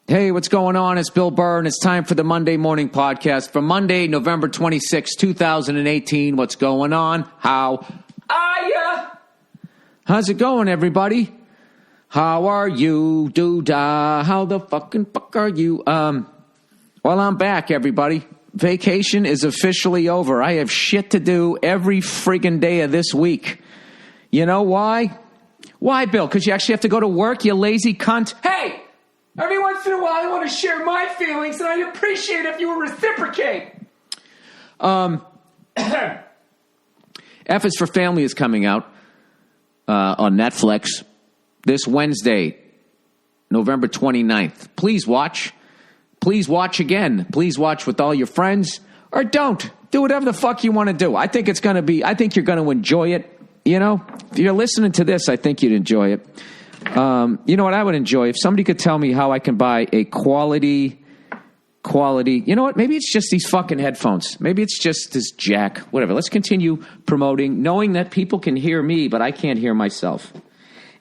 Hey, what's going on? It's Bill Burr, and it's time for the Monday Morning Podcast for Monday, November 26, 2018. What's going on? How are ya? How's it going, everybody? How are you, doo-dah? How the fucking fuck are you? Well, I'm back, everybody. Vacation is officially over. I have shit to do every friggin' day of this week. You know why? Why, Bill? Because you actually have to go to work, you lazy cunt? Hey! Every once in a while, I want to share my feelings, and I'd appreciate if you would reciprocate. F is for Family is coming out on Netflix this Wednesday, November 29th. Please watch. Please watch again. Please watch with all your friends, or don't. Do whatever the fuck you want to do. I think you're going to enjoy it. You know, if you're listening to this, I think you'd enjoy it. You know what I would enjoy? If somebody could tell me how I can buy a quality, you know what? Maybe it's just these fucking headphones. Maybe it's just this jack, whatever. Let's continue promoting, knowing that people can hear me, but I can't hear myself.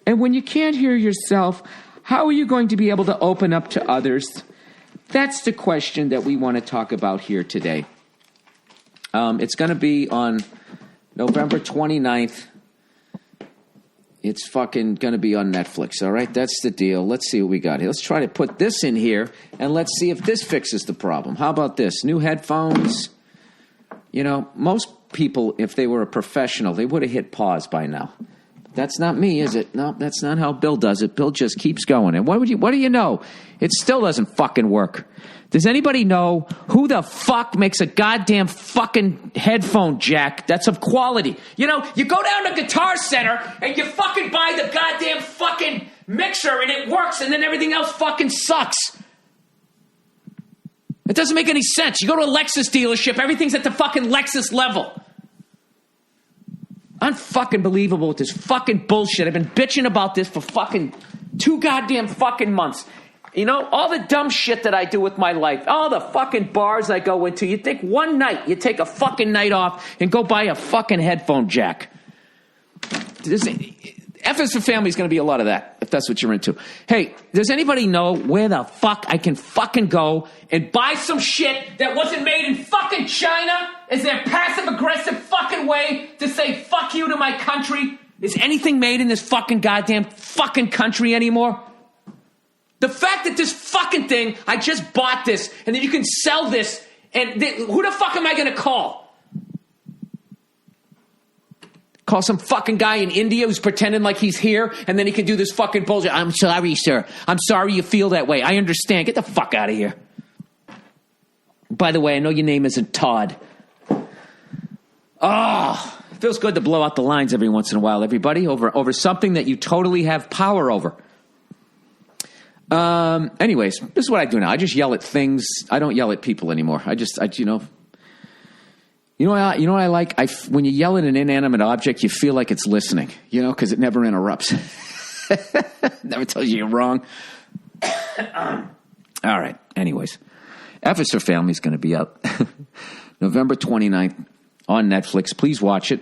And when you can't hear yourself, how are you going to be able to open up to others? That's the question that we want to talk about here today. It's going to be on November 29th. It's fucking going to be on Netflix, all right? That's the deal. Let's see what we got here. Let's try to put this in here, and let's see if this fixes the problem. How about this? New headphones. You know, most people, if they were a professional, they would have hit pause by now. That's not me, is it? No, that's not how Bill does it. Bill just keeps going. And what do you know? It still doesn't fucking work. Does anybody know who the fuck makes a goddamn fucking headphone jack that's of quality? You know, you go down to Guitar Center and you fucking buy the goddamn fucking mixer and it works and then everything else fucking sucks. It doesn't make any sense. You go to a Lexus dealership, everything's at the fucking Lexus level. Unfucking believable with this fucking bullshit. I've been bitching about this for fucking 2 goddamn fucking months. You know, all the dumb shit that I do with my life, all the fucking bars I go into, you'd think one night you take a fucking night off and go buy a fucking headphone jack. F is for Family is going to be a lot of that, if that's what you're into. Hey, does anybody know where the fuck I can fucking go and buy some shit that wasn't made in fucking China? Is there a passive-aggressive fucking way to say fuck you to my country? Is anything made in this fucking goddamn fucking country anymore? The fact that this fucking thing, I just bought this, and then you can sell this, and who the fuck am I going to call? Call some fucking guy in India who's pretending like he's here, and then he can do this fucking bullshit. I'm sorry, sir. I'm sorry you feel that way. I understand. Get the fuck out of here. By the way, I know your name isn't Todd. Oh, it feels good to blow out the lines every once in a while, everybody, over something that you totally have power over. Anyways, this is what I do now. I just yell at things. I don't yell at people anymore. You know what I like? When you yell at an inanimate object, you feel like it's listening, you know, because it never interrupts. Never tells you you're wrong. All right. Anyways, F is for Family is going to be out November 29th on Netflix. Please watch it.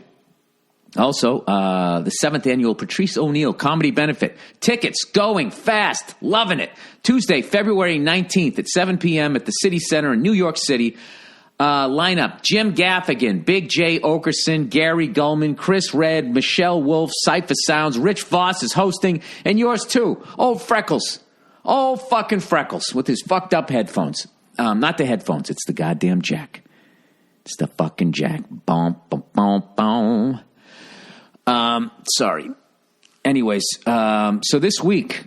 Also, the 7th annual Patrice O'Neill Comedy Benefit. Tickets going fast. Loving it. Tuesday, February 19th at 7 p.m. at the City Center in New York City. Lineup: Jim Gaffigan, Big J. Okerson, Gary Gulman, Chris Redd, Michelle Wolf, Cypher Sounds, Rich Voss is hosting, and yours too. Old Freckles. Old fucking Freckles with his fucked up headphones. Not the headphones, it's the goddamn jack. It's the fucking jack. Boom, boom, boom, boom. Sorry. Anyways, so this week,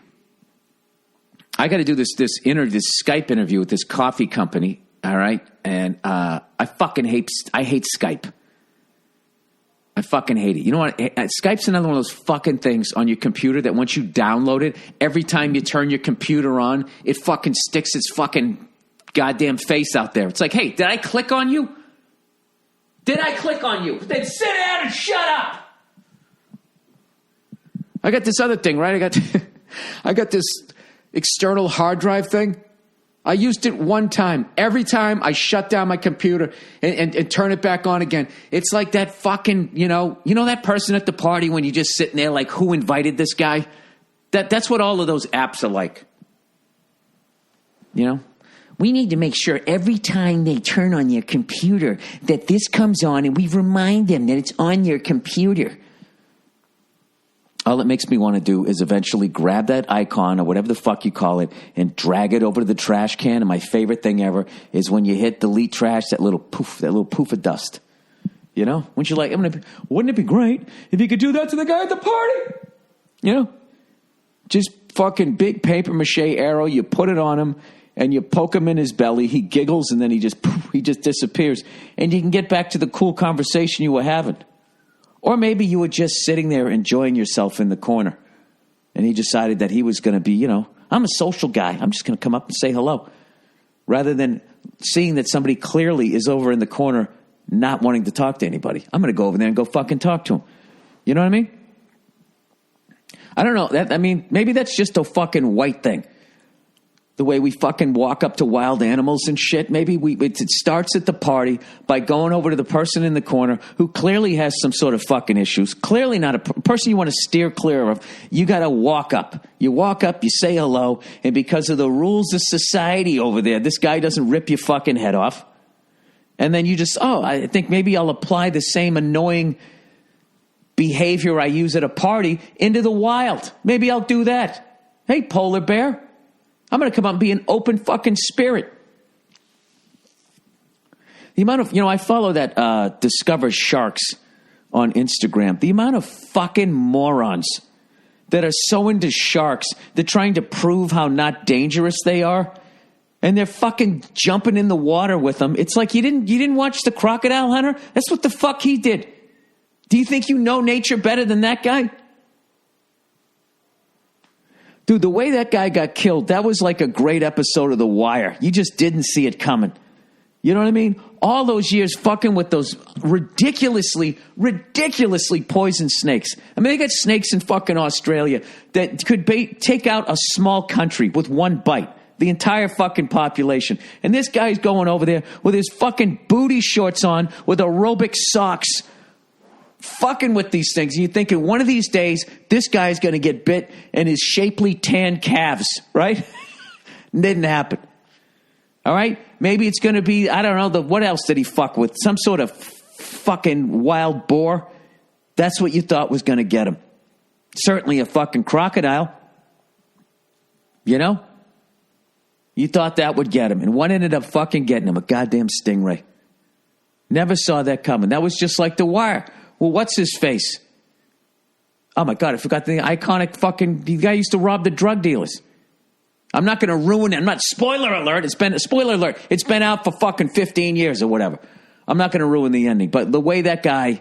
I got to do this Skype interview with this coffee company. All right. And, I hate Skype. I fucking hate it. You know what? Skype's another one of those fucking things on your computer that once you download it, every time you turn your computer on, it fucking sticks its fucking goddamn face out there. It's like, hey, did I click on you? Did I click on you? Then sit down and shut up. I got this other thing, right? I got this external hard drive thing. I used it one time. Every time I shut down my computer and turn it back on again, it's like that fucking, you know that person at the party when you're just sitting there like, who invited this guy? That's what all of those apps are like. You know? We need to make sure every time they turn on your computer that this comes on and we remind them that it's on your computer. All it makes me want to do is eventually grab that icon or whatever the fuck you call it and drag it over to the trash can. And my favorite thing ever is when you hit delete trash, that little poof of dust. You know? Wouldn't you like, wouldn't it be great if you could do that to the guy at the party? You know? Just fucking big paper mache arrow, you put it on him, and you poke him in his belly, he giggles, and then he just disappears. And you can get back to the cool conversation you were having. Or maybe you were just sitting there enjoying yourself in the corner. And he decided that he was going to be, you know, I'm a social guy. I'm just going to come up and say hello. Rather than seeing that somebody clearly is over in the corner not wanting to talk to anybody. I'm going to go over there and go fucking talk to him. You know what I mean? I don't know. Maybe that's just a fucking white thing. The way we fucking walk up to wild animals and shit. Maybe it starts at the party by going over to the person in the corner who clearly has some sort of fucking issues. Clearly not a person you want to steer clear of. You got to walk up. You walk up, you say hello, and because of the rules of society over there, this guy doesn't rip your fucking head off. And then you just, I think maybe I'll apply the same annoying behavior I use at a party into the wild. Maybe I'll do that. Hey, polar bear. I'm going to come out and be an open fucking spirit. The amount of, I follow that Discover Sharks on Instagram. The amount of fucking morons that are so into sharks, they're trying to prove how not dangerous they are. And they're fucking jumping in the water with them. It's like you didn't watch The Crocodile Hunter? That's what the fuck he did. Do you think you know nature better than that guy? Dude, the way that guy got killed, that was like a great episode of The Wire. You just didn't see it coming. You know what I mean? All those years fucking with those ridiculously poisoned snakes. I mean, they got snakes in fucking Australia that could take out a small country with one bite. The entire fucking population. And this guy's going over there with his fucking booty shorts on with aerobic socks, fucking with these things. And you're thinking one of these days, this guy's going to get bit in his shapely tan calves, right? Didn't happen. All right? Maybe it's going to be, I don't know, what else did he fuck with? Some sort of fucking wild boar. That's what you thought was going to get him. Certainly a fucking crocodile. You know? You thought that would get him. And what ended up fucking getting him? A goddamn stingray. Never saw that coming. That was just like The Wire. Well, what's his face? Oh, my God. I forgot the iconic fucking... The guy used to rob the drug dealers. I'm not going to ruin it. I'm not... Spoiler alert. Spoiler alert. It's been out for fucking 15 years or whatever. I'm not going to ruin the ending. But the way that guy...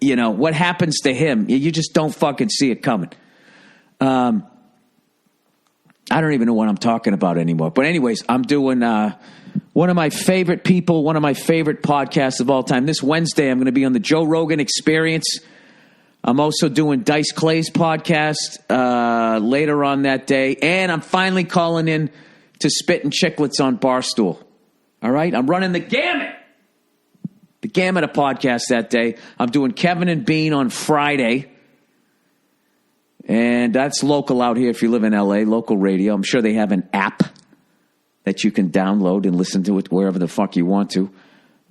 what happens to him, you just don't fucking see it coming. I don't even know what I'm talking about anymore. But anyways, I'm doing one of my favorite people, one of my favorite podcasts of all time. This Wednesday, I'm going to be on the Joe Rogan Experience. I'm also doing Dice Clay's podcast later on that day. And I'm finally calling in to Spit and Chicklets on Barstool. All right? I'm running the gamut. The gamut of podcasts that day. I'm doing Kevin and Bean on Friday. And that's local out here if you live in L.A., local radio. I'm sure they have an app that you can download and listen to it wherever the fuck you want to.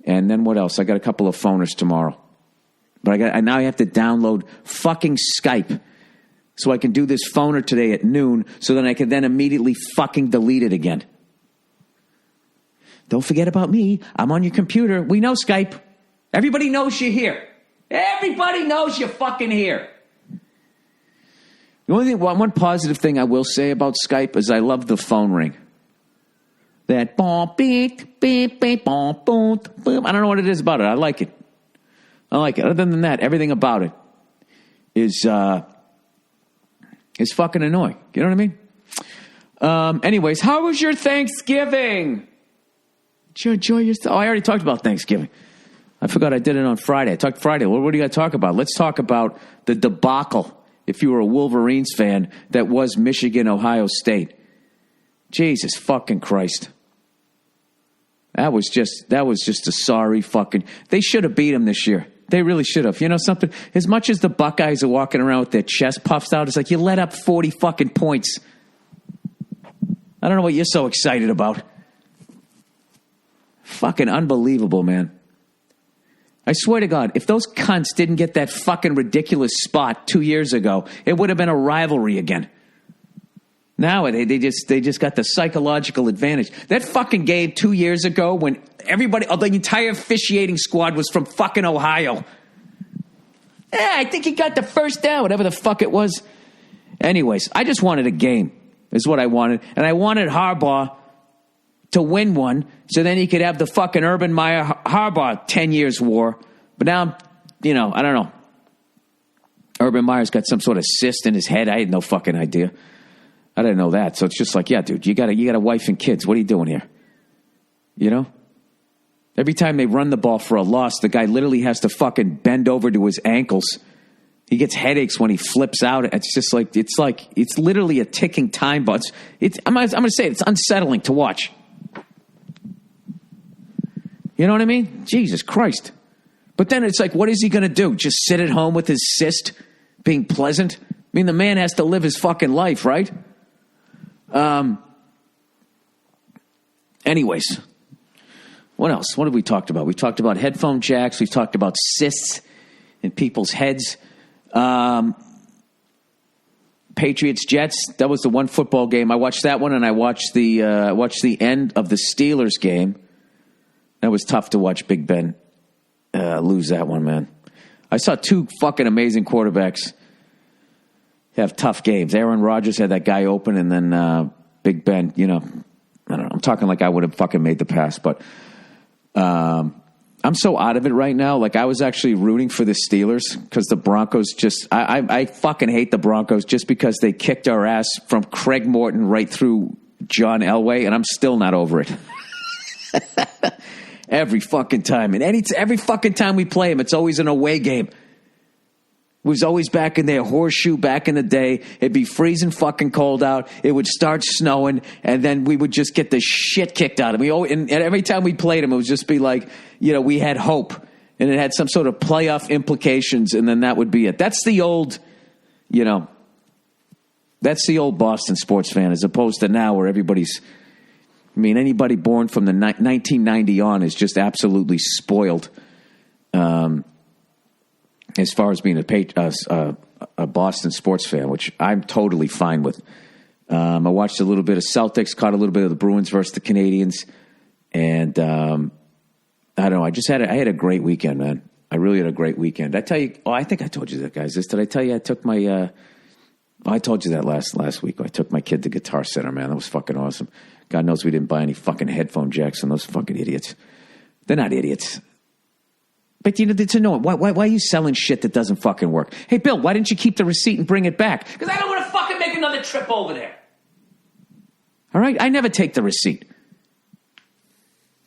And then what else? I got a couple of phoners tomorrow. But now I have to download fucking Skype so I can do this phoner today at noon so then I can then immediately fucking delete it again. Don't forget about me. I'm on your computer. We know Skype. Everybody knows you're here. Everybody knows you're fucking here. The only thing, one positive thing I will say about Skype is I love the phone ring. That boom, beep, beep, beep, boom, boom, boom. I don't know what it is about it. I like it. Other than that, everything about it is fucking annoying. You know what I mean? Anyways, how was your Thanksgiving? Did you enjoy yourself? Oh, I already talked about Thanksgiving. I forgot I did it on Friday. I talked Friday. What do you got to talk about? Let's talk about the debacle, if you were a Wolverines fan, that was Michigan, Ohio State. Jesus fucking Christ. That was just a sorry fucking... They should have beat them this year. They really should have. You know something? As much as the Buckeyes are walking around with their chest puffed out, it's like you let up 40 fucking points. I don't know what you're so excited about. Fucking unbelievable, man. I swear to God, if those cunts didn't get that fucking ridiculous spot 2 years ago, it would have been a rivalry again. Now they just got the psychological advantage. That fucking game 2 years ago when everybody, the entire officiating squad was from fucking Ohio. Yeah, I think he got the first down, whatever the fuck it was. Anyways, I just wanted a game, is what I wanted. And I wanted Harbaugh to win one so then he could have the fucking Urban Meyer Harbaugh 10 years war. But now, I don't know. Urban Meyer's got some sort of cyst in his head. I had no fucking idea. I didn't know that. So it's just like, yeah, dude, you got a wife and kids. What are you doing here? Every time they run the ball for a loss, the guy literally has to fucking bend over to his ankles. He gets headaches when he flips out. It's just like it's literally a ticking time bomb. I'm going to say it's unsettling to watch. You know what I mean? Jesus Christ. But then it's like, what is he going to do? Just sit at home with his cyst being pleasant? I mean, the man has to live his fucking life, right? Anyways, what else? What have we talked about? We talked about headphone jacks. We've talked about cysts in people's heads. Patriots Jets. That was the one football game. I watched that one, and I watched the end of the Steelers game. That was tough to watch Big Ben lose that one, man. I saw two fucking amazing quarterbacks have tough games. Aaron Rodgers had that guy open, and then Big Ben, I don't know. I'm talking like I would have fucking made the pass, but I'm so out of it right now. Like, I was actually rooting for the Steelers because the Broncos I fucking hate the Broncos just because they kicked our ass from Craig Morton right through John Elway, and I'm still not over it. Every fucking time. And every fucking time we play them, it's always an away game. It was always back in their horseshoe back in the day. It'd be freezing fucking cold out. It would start snowing, and then we would just get the shit kicked out of them. And every time we played them, it would just be like, we had hope, and it had some sort of playoff implications, and then that would be it. That's the old, that's the old Boston sports fan, as opposed to now where everybody's, anybody born from the 1990 on is just absolutely spoiled. As far as being a Boston sports fan, which I'm totally fine with. I watched a little bit of Celtics, caught a little bit of the Bruins versus the Canadians, and I don't know. I had a great weekend, man. I really had a great weekend. I tell you, I think I told you that, guys. Did I tell you I took my? I told you that last week. I took my kid to Guitar Center, man. That was fucking awesome. God knows we didn't buy any fucking headphone jacks on those fucking idiots. They're not idiots. But it's annoying. Why are you selling shit that doesn't fucking work? Hey, Bill, why didn't you keep the receipt and bring it back? Because I don't want to fucking make another trip over there. All right? I never take the receipt.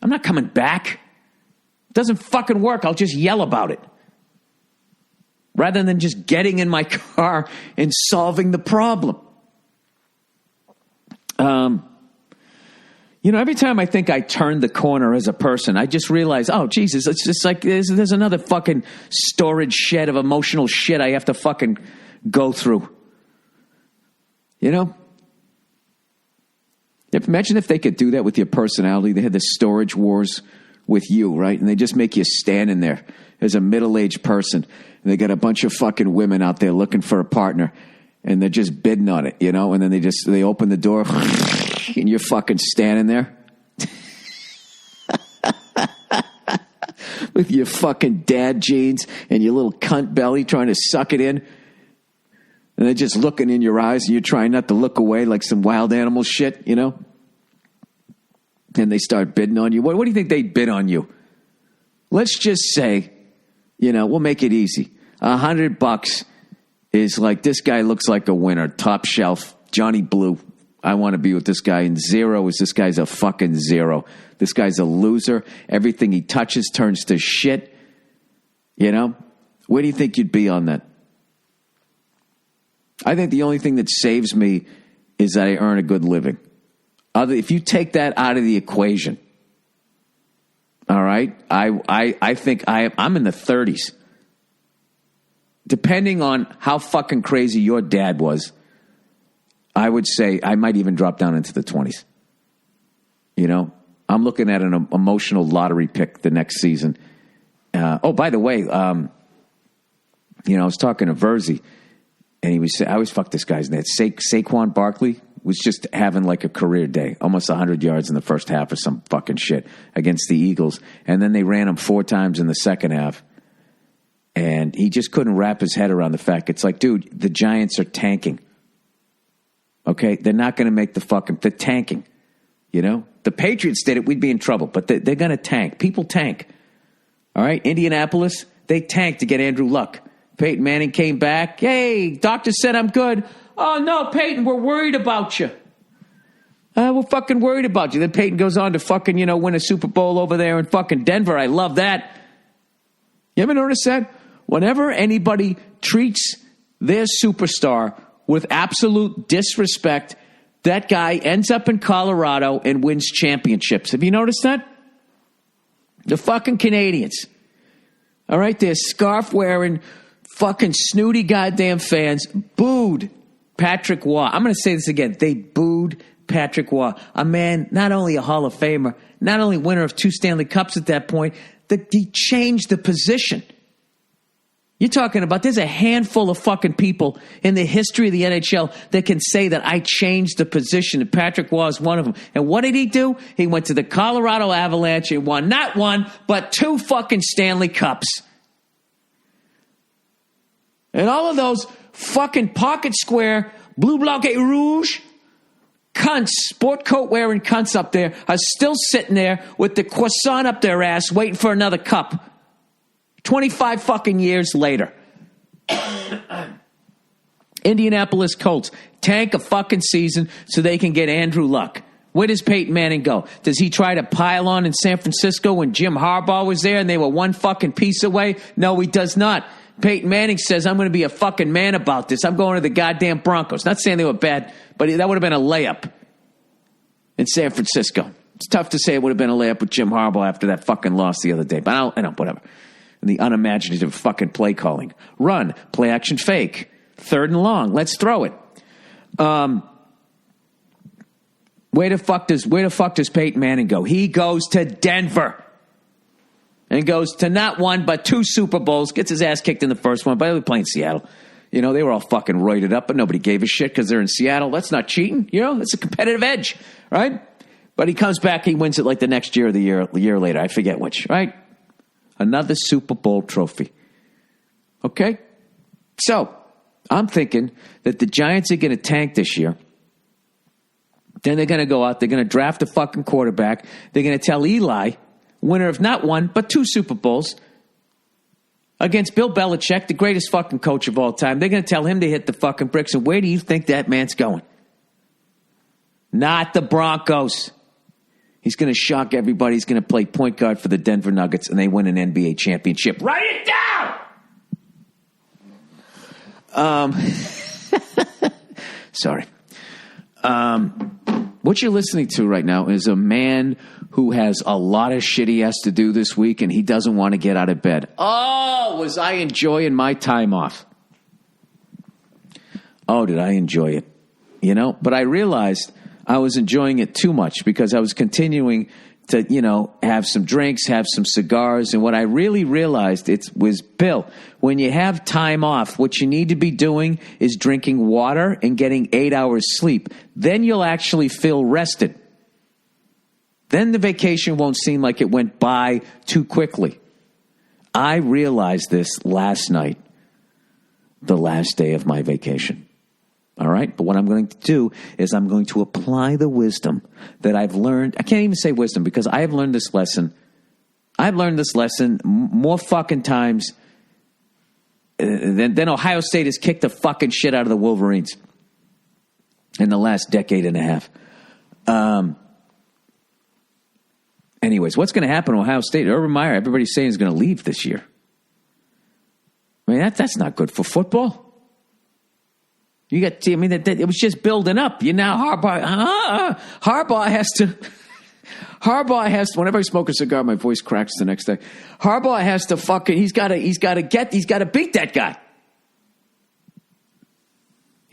I'm not coming back. It doesn't fucking work. I'll just yell about it. Rather than just getting in my car and solving the problem. Every time I think I turned the corner as a person, I just realize, oh, Jesus, it's just like there's another fucking storage shed of emotional shit I have to fucking go through. Imagine if they could do that with your personality. They had the storage wars with you, right? And they just make you stand in there as a middle-aged person. And they got a bunch of fucking women out there looking for a partner. And they're just bidding on it, And then they open the door and you're fucking standing there with your fucking dad jeans and your little cunt belly trying to suck it in. And they're just looking in your eyes and you're trying not to look away like some wild animal shit, And they start bidding on you. What do you think they bid on you? Let's just say, we'll make it easy. $100 is like, this guy looks like a winner, top shelf, Johnny Blue. I want to be with this guy. And 0 is this guy's a fucking 0. This guy's a loser. Everything he touches turns to shit. Where do you think you'd be on that? I think the only thing that saves me is that I earn a good living. If you take that out of the equation, all right, I think I'm in the 30s. Depending on how fucking crazy your dad was, I would say I might even drop down into the 20s. You know, I'm looking at an emotional lottery pick the next season. By the way, I was talking to Verzi, and he was saying, I always fuck this guy's name. Saquon Barkley was just having like a career day, almost 100 yards in the first half or some fucking shit against the Eagles. And then they ran him 4 times in the second half. And he just couldn't wrap his head around the fact. It's like, dude, the Giants are tanking. Okay? They're not going to make they're tanking. You know? The Patriots did it, we'd be in trouble. But they're going to tank. People tank. All right? Indianapolis, they tanked to get Andrew Luck. Peyton Manning came back. Hey, doctor said I'm good. Oh, no, Peyton, we're worried about you. We're fucking worried about you. Then Peyton goes on to fucking, win a Super Bowl over there in fucking Denver. I love that. You ever notice that? Whenever anybody treats their superstar with absolute disrespect, that guy ends up in Colorado and wins championships. Have you noticed that? The fucking Canadians. All right, they're scarf-wearing, fucking snooty goddamn fans booed Patrick Waugh. I'm going to say this again. They booed Patrick Waugh. A man, not only a Hall of Famer, not only winner of 2 Stanley Cups at that point, he changed the position. You're talking about there's a handful of fucking people in the history of the NHL that can say that I changed the position, and Patrick Waugh is one of them. And what did he do? He went to the Colorado Avalanche and won not 1, but 2 fucking Stanley Cups. And all of those fucking pocket square, blue blanc et rouge cunts, sport coat wearing cunts up there are still sitting there with the croissant up their ass waiting for another cup. 25 fucking years later. Indianapolis Colts tank a fucking season so they can get Andrew Luck. Where does Peyton Manning go? Does he try to pile on in San Francisco when Jim Harbaugh was there and they were 1 fucking piece away? No, he does not. Peyton Manning says, I'm going to be a fucking man about this. I'm going to the goddamn Broncos. Not saying they were bad, but that would have been a layup in San Francisco. It's tough to say it would have been a layup with Jim Harbaugh after that fucking loss the other day. But I know, whatever. And the unimaginative fucking play calling. Run, play action fake, 3rd and long. Let's throw it. Where the fuck does Peyton Manning go? He goes to Denver. And goes to not 1, but 2 Super Bowls. Gets his ass kicked in the first one, but they were playing Seattle. They were all fucking roided up, but nobody gave a shit because they're in Seattle. That's not cheating. It's a competitive edge, right? But he comes back, he wins it like the next year or the year later. I forget which, right? Another Super Bowl trophy. Okay? So, I'm thinking that the Giants are going to tank this year. Then they're going to go out, they're going to draft a fucking quarterback. They're going to tell Eli, winner of not 1, but 2 Super Bowls, against Bill Belichick, the greatest fucking coach of all time. They're going to tell him to hit the fucking bricks. And where do you think that man's going? Not the Broncos. He's going to shock everybody. He's going to play point guard for the Denver Nuggets, and they win an NBA championship. Write it down! Sorry. What you're listening to right now is a man who has a lot of shit he has to do this week, and he doesn't want to get out of bed. Oh, was I enjoying my time off? Oh, did I enjoy it? But I realized I was enjoying it too much because I was continuing to, have some drinks, have some cigars. And what I really realized was, Bill, when you have time off, what you need to be doing is drinking water and getting 8 hours sleep. Then you'll actually feel rested. Then the vacation won't seem like it went by too quickly. I realized this last night, the last day of my vacation. All right? But what I'm going to do is I'm going to apply the wisdom that I've learned. I can't even say wisdom because I have learned this lesson. I've learned this lesson more fucking times than Ohio State has kicked the fucking shit out of the Wolverines in the last decade and a half. Anyways, what's going to happen to Ohio State? Urban Meyer, everybody's saying is going to leave this year. I mean, that's not good for football. It was just building up. Harbaugh has to, whenever I smoke a cigar, my voice cracks the next day. Harbaugh has to he's got to beat that guy.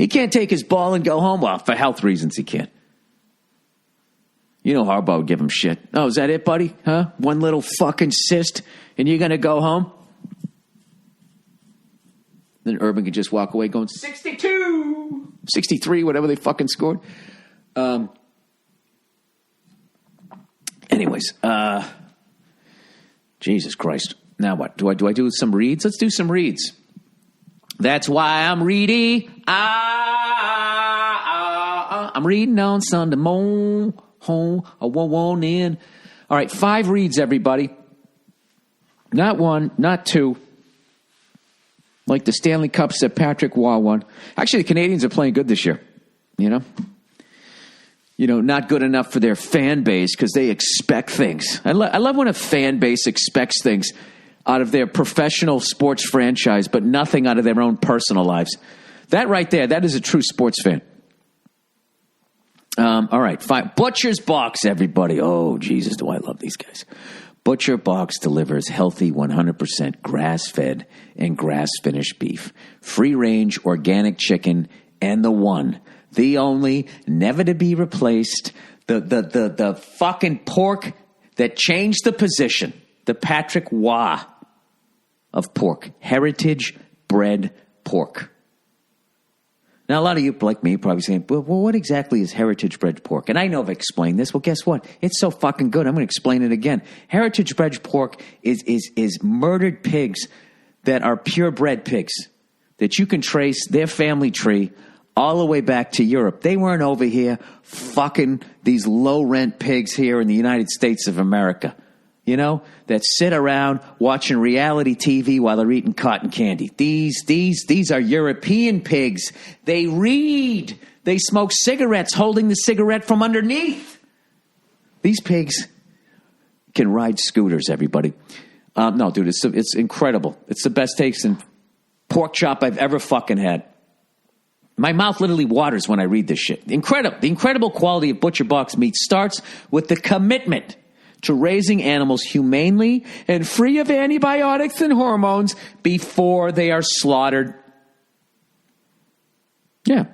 He can't take his ball and go home. Well, for health reasons, he can't. You know Harbaugh would give him shit. Oh, is that it, buddy? Huh? One little fucking cyst, and you're going to go home? Then Urban could just walk away going, 62, 63, whatever they fucking scored. Anyways, Jesus Christ. Now what? Do I do some reads? Let's do some reads. That's why I'm ready. I'm reading on Sunday morning. Home, I won't in. All right, 5 reads, everybody. Not 1, not 2. Like the Stanley Cups that Patrick Waugh won. Actually, the Canadians are playing good this year. You know, not good enough for their fan base because they expect things. I love when a fan base expects things out of their professional sports franchise, but nothing out of their own personal lives. That right there, that is a true sports fan. All right, fine. Butcher's Box, everybody. Oh, Jesus, do I love these guys. Butcher Box delivers healthy 100% grass-fed and grass-finished beef, free-range organic chicken, and the only, never to be replaced, the fucking pork that changed the position, the Patrick Waugh of pork, heritage bred pork. Now, a lot of you, like me, probably saying, well, what exactly is heritage-bred pork? And I know I've explained this. Well, guess what? It's so fucking good. I'm going to explain it again. Heritage-bred pork is murdered pigs that are purebred pigs, that you can trace their family tree all the way back to Europe. They weren't over here fucking these low-rent pigs here in the United States of America, that sit around watching reality TV while they're eating cotton candy. These are European pigs. They read. They smoke cigarettes holding the cigarette from underneath. These pigs can ride scooters, everybody. No, dude, it's incredible. It's the best tasting pork chop I've ever fucking had. My mouth literally waters when I read this shit. Incredible. The incredible quality of Butcher Box meat starts with the commitment to raising animals humanely and free of antibiotics and hormones before they are slaughtered. Yeah.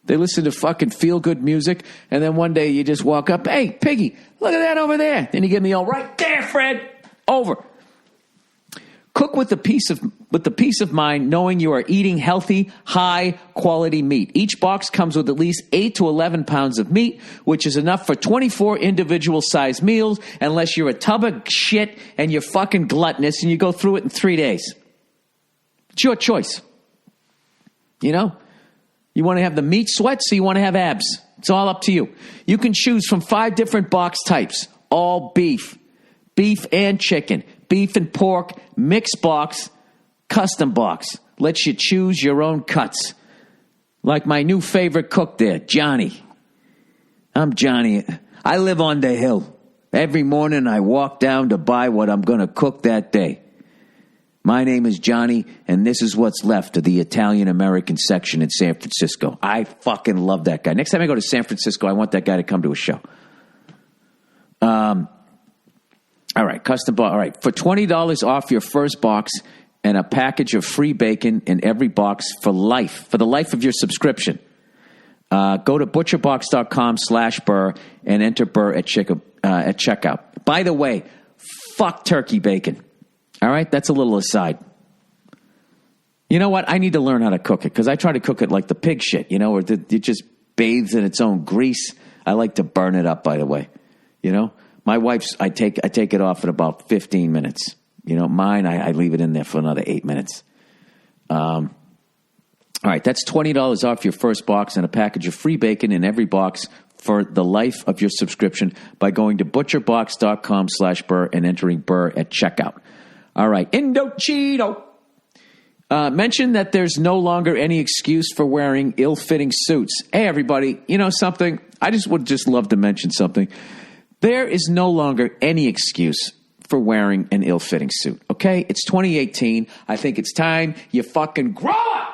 They listen to fucking feel-good music, and then one day you just walk up, hey, Piggy, look at that over there. And you give me all, right there, Fred. Over. Cook with the peace of mind, knowing you are eating healthy, high-quality meat. Each box comes with at least 8 to 11 pounds of meat, which is enough for 24 individual-sized meals, unless you're a tub of shit and you're fucking gluttonous and you go through it in 3 days. It's your choice. You want to have the meat sweats, or you want to have abs. It's all up to you. You can choose from 5 different box types, all beef and chicken, beef and pork, mixed box, custom box. Lets you choose your own cuts. Like my new favorite cook there, Johnny. I'm Johnny. I live on the hill. Every morning I walk down to buy what I'm going to cook that day. My name is Johnny, and this is what's left of the Italian-American section in San Francisco. I fucking love that guy. Next time I go to San Francisco, I want that guy to come to a show. All right, custom box. All right, for $20 off your first box and a package of free bacon in every box for the life of your subscription, go to butcherbox.com/Burr and enter Burr at checkout. By the way, fuck turkey bacon. All right, that's a little aside. You know what? I need to learn how to cook it because I try to cook it like the pig shit, where it just bathes in its own grease. I like to burn it up, by the way, My wife's, I take it off in about 15 minutes. Mine, I leave it in there for another 8 minutes. All right, that's $20 off your first box and a package of free bacon in every box for the life of your subscription by going to butcherbox.com/Burr and entering Burr at checkout. All right, Indochino. Mention that there's no longer any excuse for wearing ill-fitting suits. Hey, everybody, something? I would love to mention something. There is no longer any excuse for wearing an ill-fitting suit, okay? It's 2018. I think it's time you fucking grow up.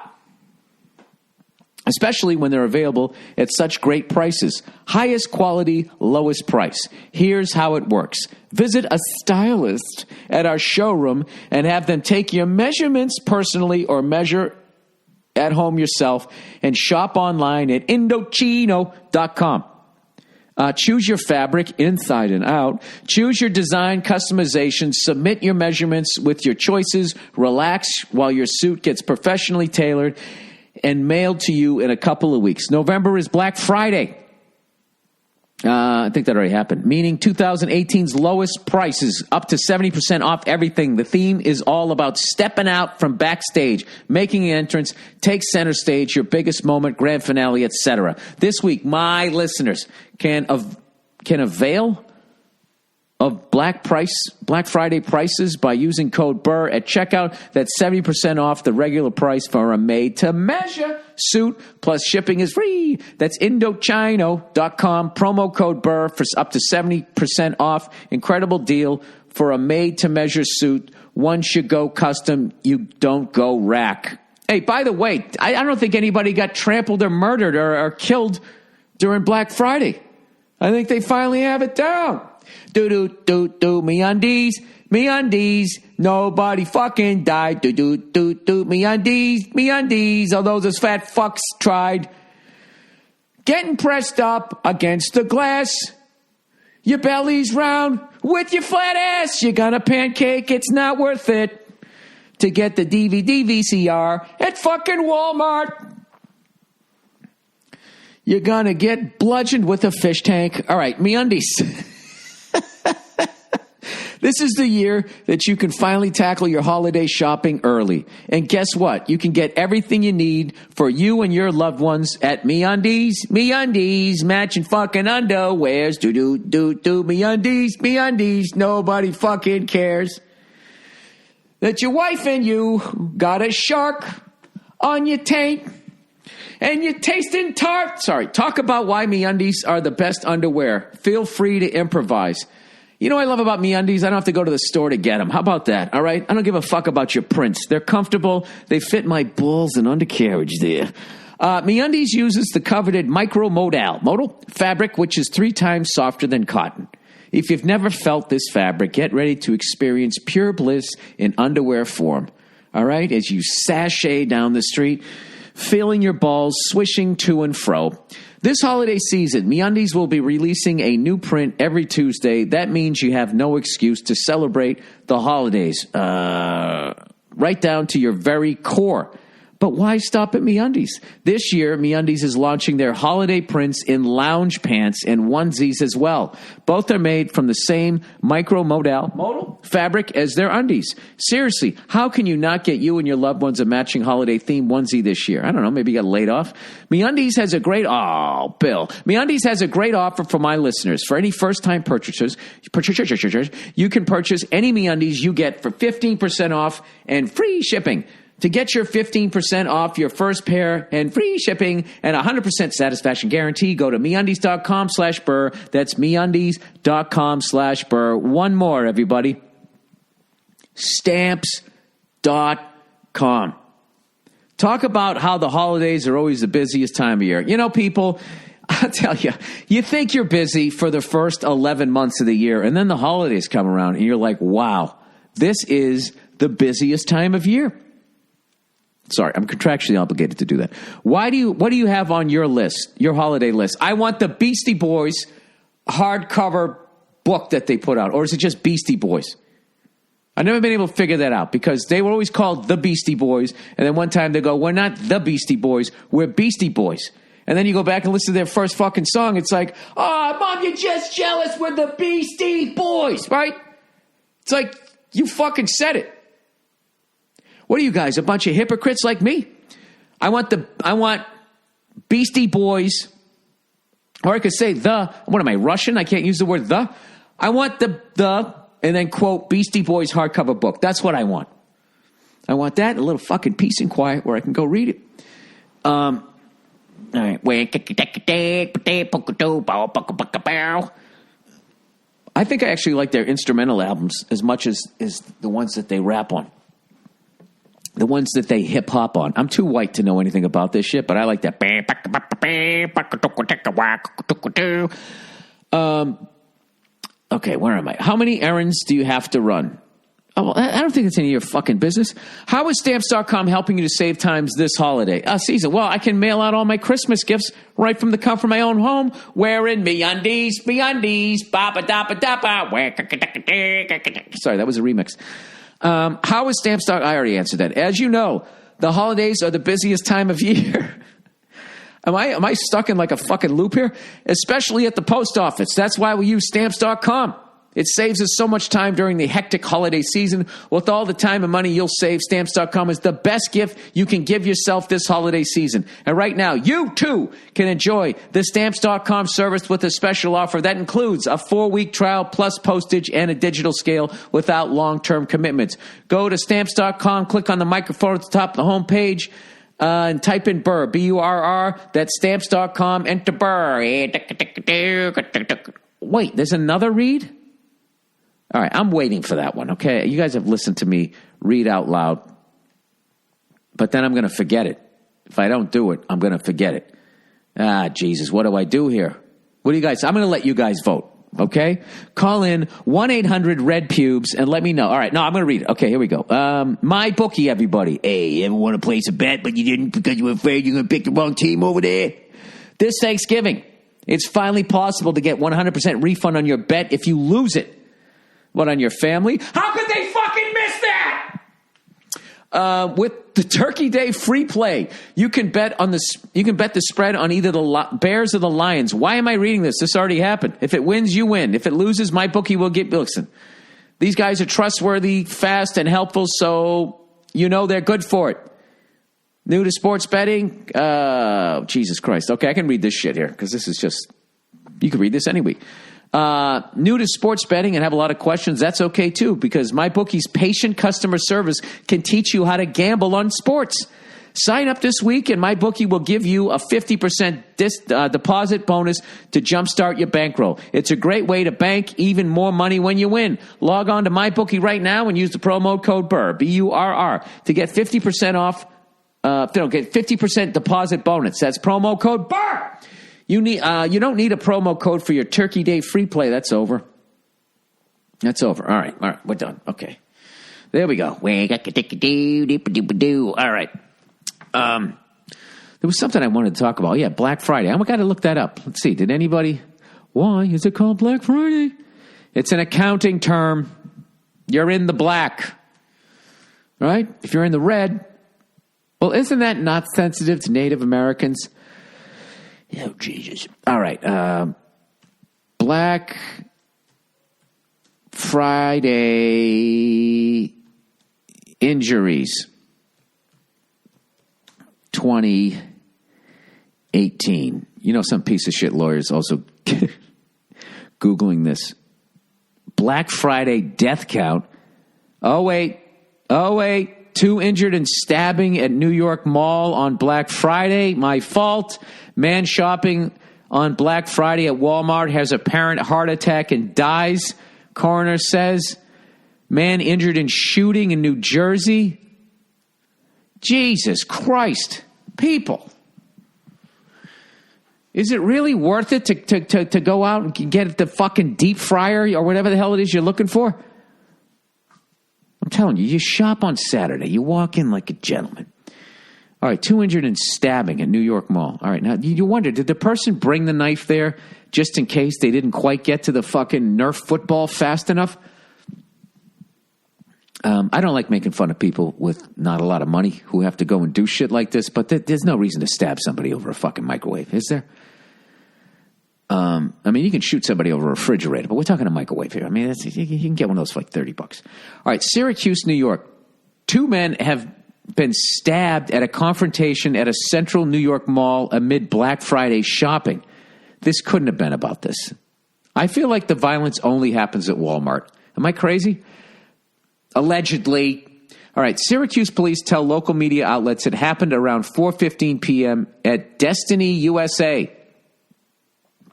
Especially when they're available at such great prices. Highest quality, lowest price. Here's how it works. Visit a stylist at our showroom and have them take your measurements personally or measure at home yourself and shop online at Indochino.com. Choose your fabric inside and out. Choose your design customization. Submit your measurements with your choices. Relax while your suit gets professionally tailored and mailed to you in a couple of weeks. November is Black Friday. I think that already happened. Meaning 2018's lowest prices, up to 70% off everything. The theme is all about stepping out from backstage, making an entrance, take center stage, your biggest moment, grand finale, etc. This week, my listeners can avail of Black Friday prices by using code Burr at checkout. That's 70% off the regular price for a made-to-measure suit, plus shipping is free. That's Indochino.com, promo code Burr for up to 70% off. Incredible deal for a made-to-measure suit. Once you go custom, you don't go rack. Hey, by the way, I don't think anybody got trampled or murdered or killed during Black Friday. I think they finally have it down. Me undies, nobody fucking died. Me undies, although those fat fucks tried. Getting pressed up against the glass, your belly's round with your flat ass. You're gonna pancake, it's not worth it to get the DVD VCR at fucking Walmart. You're gonna get bludgeoned with a fish tank. All right, me undies. This is the year that you can finally tackle your holiday shopping early. And guess what? You can get everything you need for you and your loved ones at MeUndies. MeUndies, matching fucking underwears. MeUndies. Nobody fucking cares that your wife and you got a shark on your taint and you're tasting tart. Sorry, talk about why MeUndies are the best underwear. Feel free to improvise. You know what I love about MeUndies? I don't have to go to the store to get them. How about that? All right? I don't give a fuck about your prints. They're comfortable. They fit my balls and undercarriage there. MeUndies uses the coveted modal fabric, which is 3 times softer than cotton. If you've never felt this fabric, get ready to experience pure bliss in underwear form. All right? As you sashay down the street, feeling your balls swishing to and fro. This holiday season, MeUndies will be releasing a new print every Tuesday. That means you have no excuse to celebrate the holidays, right down to your very core. But why stop at MeUndies? This year, MeUndies is launching their holiday prints in lounge pants and onesies as well. Both are made from the same modal fabric as their undies. Seriously, how can you not get you and your loved ones a matching holiday theme onesie this year? I don't know, maybe you got laid off. MeUndies has a great MeUndies has a great offer for my listeners. For any first-time purchasers, you can purchase any MeUndies you get for 15% off and free shipping. To get your 15% off your first pair and free shipping and 100% satisfaction guarantee, go to MeUndies.com/Burr. That's MeUndies.com/Burr. One more, everybody. Stamps.com. Talk about how the holidays are always the busiest time of year. You know, people, I'll tell you, you think you're busy for the first 11 months of the year, and then the holidays come around, and you're like, wow, this is the busiest time of year. Sorry, I'm contractually obligated to do that. What do you have on your list, your holiday list? I want the Beastie Boys hardcover book that they put out. Or is it just Beastie Boys? I've never been able to figure that out because they were always called the Beastie Boys. And then one time they go, we're not the Beastie Boys, we're Beastie Boys. And then you go back and listen to their first fucking song. It's like, oh, Mom, you're just jealous. We're the Beastie Boys, right? It's like, you fucking said it. What are you guys, a bunch of hypocrites like me? I want Beastie Boys, or I could say what am I, Russian? I can't use the word the. I want the, and then quote, Beastie Boys hardcover book. That's what I want. I want that, a little fucking peace and quiet where I can go read it. All right. I think I actually like their instrumental albums as much as the ones that they rap on. The ones that they hip hop on. I'm too white to know anything about this shit, but I like that. Okay, where am I? How many errands do you have to run? Oh, I don't think it's any of your fucking business. How is Stamps.com helping you to save times this holiday season? Well, I can mail out all my Christmas gifts right from the comfort of my own home, wearing MeUndies, ba-ba-da-ba-da-ba. Sorry, that was a remix. How is Stamps.com? I already answered that. As you know, the holidays are the busiest time of year. Am I stuck in like a fucking loop here? Especially at the post office. That's why we use Stamps.com. It saves us so much time during the hectic holiday season. With all the time and money you'll save, Stamps.com is the best gift you can give yourself this holiday season. And right now, you too can enjoy the Stamps.com service with a special offer that includes a 4-week trial plus postage and a digital scale without long-term commitments. Go to Stamps.com, click on the microphone at the top of the home page, and type in Burr, B-U-R-R. That's Stamps.com. Enter Burr. Wait, there's another read? All right, I'm waiting for that one, okay? You guys have listened to me read out loud, but then I'm going to forget it. If I don't do it, I'm going to forget it. Jesus, what do I do here? What do you guys... I'm going to let you guys vote, okay? Call in 1-800-RED-PUBES and let me know. All right, no, I'm going to read it. Okay, here we go. My bookie, everybody. Hey, you ever want to place a bet, but you didn't because you were afraid you're going to pick the wrong team over there? This Thanksgiving, it's finally possible to get 100% refund on your bet if you lose it. What, on your family? How could they fucking miss that? With the Turkey Day free play, you can bet the spread on either the Bears or the Lions. Why am I reading this? This already happened. If it wins, you win. If it loses, my bookie will get. Listen, these guys are trustworthy, fast, and helpful, so you know they're good for it. New to sports betting? Jesus Christ. Okay, I can read this shit here because this is just. You can read this any week. New to sports betting and have a lot of questions, that's okay too, because MyBookie's patient customer service can teach you how to gamble on sports. Sign up this week and MyBookie will give you a 50% deposit bonus to jumpstart your bankroll. It's a great way to bank even more money when you win. Log on to MyBookie right now and use the promo code Burr, B-U-R-R, to get 50% off. Get 50% deposit bonus. That's promo code Burr. You don't need a promo code for your Turkey Day free play. That's over. That's over. All right, we're done. Okay, there we go. All right. There was something I wanted to talk about. Yeah, Black Friday. I got to look that up. Let's see. Did anybody? Why is it called Black Friday? It's an accounting term. You're in the black, right? If you're in the red, well, isn't that not sensitive to Native Americans? Oh, Jesus. All right. Black Friday injuries 2018. You know, some piece of shit lawyers also Googling this. Black Friday death count. Oh, wait. 2 injured in stabbing at New York Mall on Black Friday. My fault. Man shopping on Black Friday at Walmart has apparent heart attack and dies, coroner says. Man injured in shooting in New Jersey. Jesus Christ. People. Is it really worth it to go out and get the fucking deep fryer or whatever the hell it is you're looking for? I'm telling you, you shop on Saturday. You walk in like a gentleman. All right, 2 injured in stabbing at New York Mall. All right, now you wonder, did the person bring the knife there just in case they didn't quite get to the fucking Nerf football fast enough? I don't like making fun of people with not a lot of money who have to go and do shit like this, but there's no reason to stab somebody over a fucking microwave, is there? I mean, you can shoot somebody over a refrigerator, but we're talking a microwave here. I mean, you can get one of those for like $30. All right, Syracuse, New York. 2 men have been stabbed at a confrontation at a central New York mall amid Black Friday shopping. This couldn't have been about this. I feel like the violence only happens at Walmart. Am I crazy? Allegedly. All right, Syracuse police tell local media outlets it happened around 4:15 p.m. at Destiny, USA.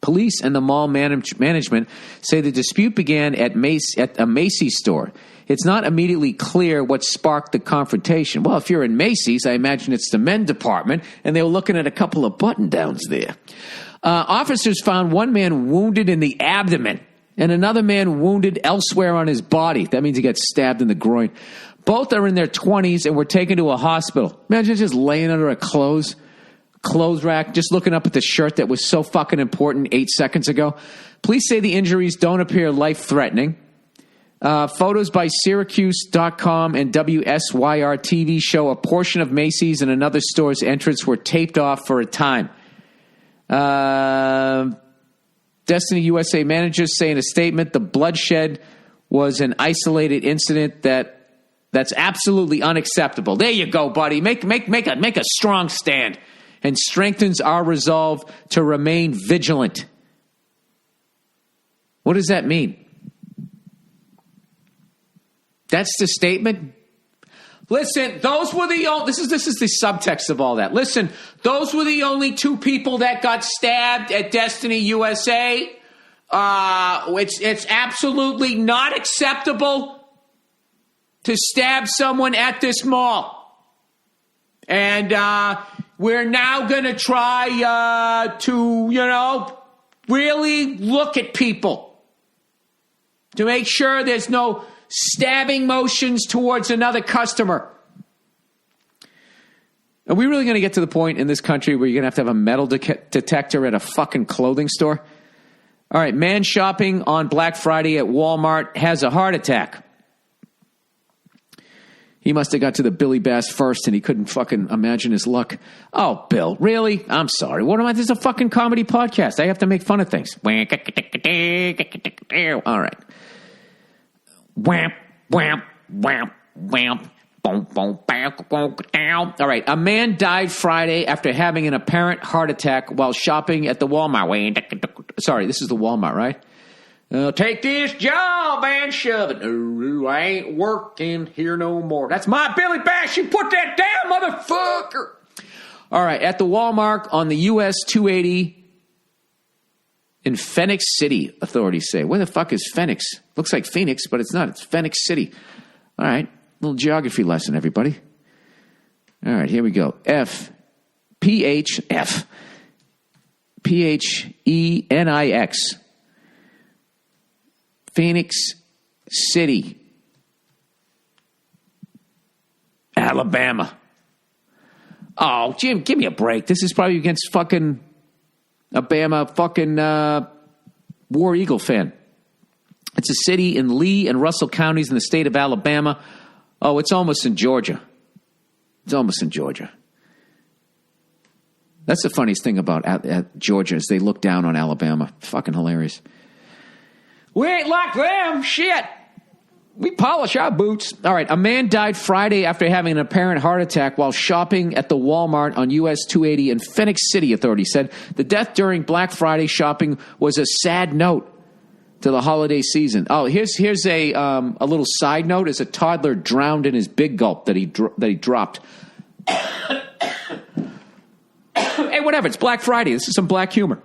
Police and the mall management say the dispute began at a Macy's store. It's not immediately clear what sparked the confrontation. Well, if you're in Macy's, I imagine it's the men department, and they were looking at a couple of button-downs there. Officers found one man wounded in the abdomen and another man wounded elsewhere on his body. That means he got stabbed in the groin. Both are in their 20s and were taken to a hospital. Imagine just laying under a clothes rack, just looking up at the shirt that was so fucking important 8 seconds ago. Police say the injuries don't appear life-threatening. Photos by Syracuse.com and WSYR TV show a portion of Macy's and another store's entrance were taped off for a time. Destiny USA managers say in a statement the bloodshed was an isolated incident that's absolutely unacceptable. There you go, buddy. Make a strong stand and strengthens our resolve to remain vigilant. What does that mean? That's the statement. Listen, those were the only, this is the subtext of all that. Listen, those were the only two people that got stabbed at Destiny USA. It's absolutely not acceptable to stab someone at this mall. And we're now going to try to, really look at people to make sure there's no stabbing motions towards another customer. Are we really going to get to the point in this country where you're going to have a metal detector at a fucking clothing store? All right, man shopping on Black Friday at Walmart has a heart attack. He must have got to the Billy Bass first and he couldn't fucking imagine his luck. Oh, Bill, really? I'm sorry. What am I? This is a fucking comedy podcast. I have to make fun of things. All right. Wham, wham, wham, wham. Boom, boom, bam, boom, down. All right. A man died Friday after having an apparent heart attack while shopping at the Walmart. Sorry, this is the Walmart, right? Take this job and shove it. I ain't working here no more. That's my Billy Bash. You put that down, motherfucker. All right. At the Walmart on the US 280 in Phoenix City, authorities say. Where the fuck is Phoenix? Looks like Phoenix, but it's not. It's Phoenix City. All right. Little geography lesson, everybody. All right, here we go. Phenix. Phoenix City, Alabama. Oh, Jim, give me a break. This is probably against fucking Alabama fucking War Eagle fan. It's a city in Lee and Russell counties in the state of Alabama. Oh, it's almost in Georgia. It's almost in Georgia. That's the funniest thing about Georgia is they look down on Alabama. Fucking hilarious. We ain't like them. Shit. We polish our boots. All right. A man died Friday after having an apparent heart attack while shopping at the Walmart on US 280 in Phoenix City, authorities said. The death during Black Friday shopping was a sad note to the holiday season. Oh, here's a little side note. As a toddler drowned in his big gulp that he dropped. Hey, whatever. It's Black Friday. This is some black humor.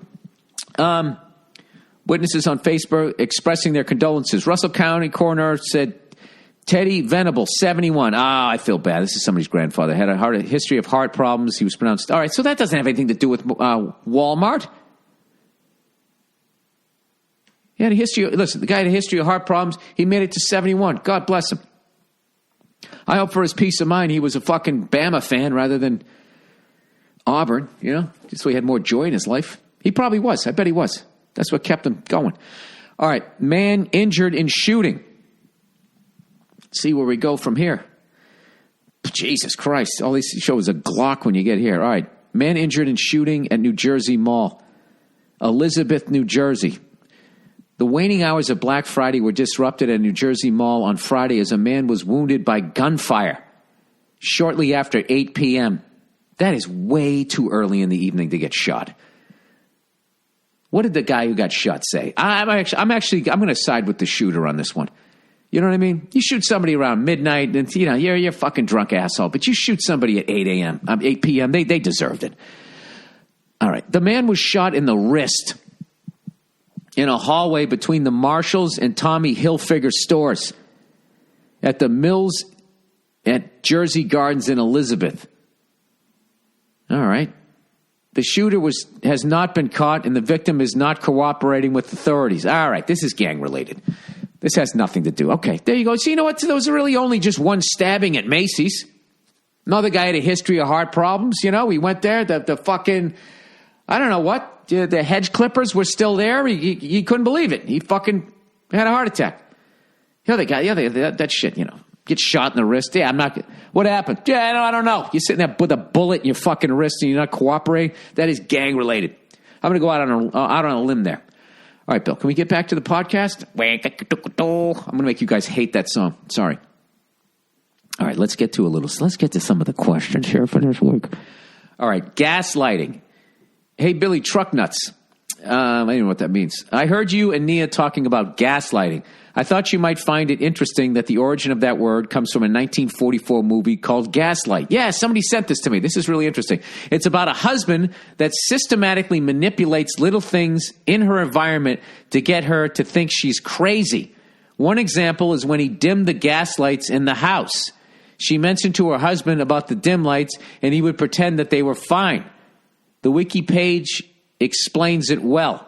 Witnesses on Facebook expressing their condolences. Russell County coroner said Teddy Venable, 71. I feel bad. This is somebody's grandfather. Had a history of heart problems. He was pronounced. All right, so that doesn't have anything to do with Walmart. He had a history. Listen, the guy had a history of heart problems. He made it to 71. God bless him. I hope for his peace of mind he was a fucking Bama fan rather than Auburn, just so he had more joy in his life. He probably was. I bet he was. That's what kept him going. All right. Man injured in shooting. Let's see where we go from here. Jesus Christ. All these show is a Glock when you get here. All right. Man injured in shooting at New Jersey Mall. Elizabeth, New Jersey. The waning hours of Black Friday were disrupted at New Jersey Mall on Friday as a man was wounded by gunfire shortly after 8 p.m. That is way too early in the evening to get shot. What did the guy who got shot say? I'm going to side with the shooter on this one. You know what I mean? You shoot somebody around midnight, and you're a fucking drunk asshole. But you shoot somebody at 8 p.m. They deserved it. All right. The man was shot in the wrist in a hallway between the Marshalls and Tommy Hilfiger stores at the Mills at Jersey Gardens in Elizabeth. All right. The shooter has not been caught, and the victim is not cooperating with authorities. All right, this is gang-related. This has nothing to do. Okay, there you go. So you know what? There was really only just one stabbing at Macy's. Another guy had a history of heart problems. You know, he went there. The fucking, I don't know what. The hedge clippers were still there. He couldn't believe it. He fucking had a heart attack. The other guy, that shit, you know. Get shot in the wrist. Yeah, I'm not. What happened? Yeah, I don't know. You're sitting there with a bullet in your fucking wrist and you're not cooperating. That is gang related. I'm going to go out on a limb there. All right, Bill, can we get back to the podcast? I'm going to make you guys hate that song. Sorry. All right, let's get to some of the questions here for this week. All right, gaslighting. Hey, Billy Truck Nuts. I don't know what that means. I heard you and Nia talking about gaslighting. I thought you might find it interesting that the origin of that word comes from a 1944 movie called Gaslight. Yeah, somebody sent this to me. This is really interesting. It's about a husband that systematically manipulates little things in her environment to get her to think she's crazy. One example is when he dimmed the gas lights in the house. She mentioned to her husband about the dim lights, and he would pretend that they were fine. The wiki page explains it well.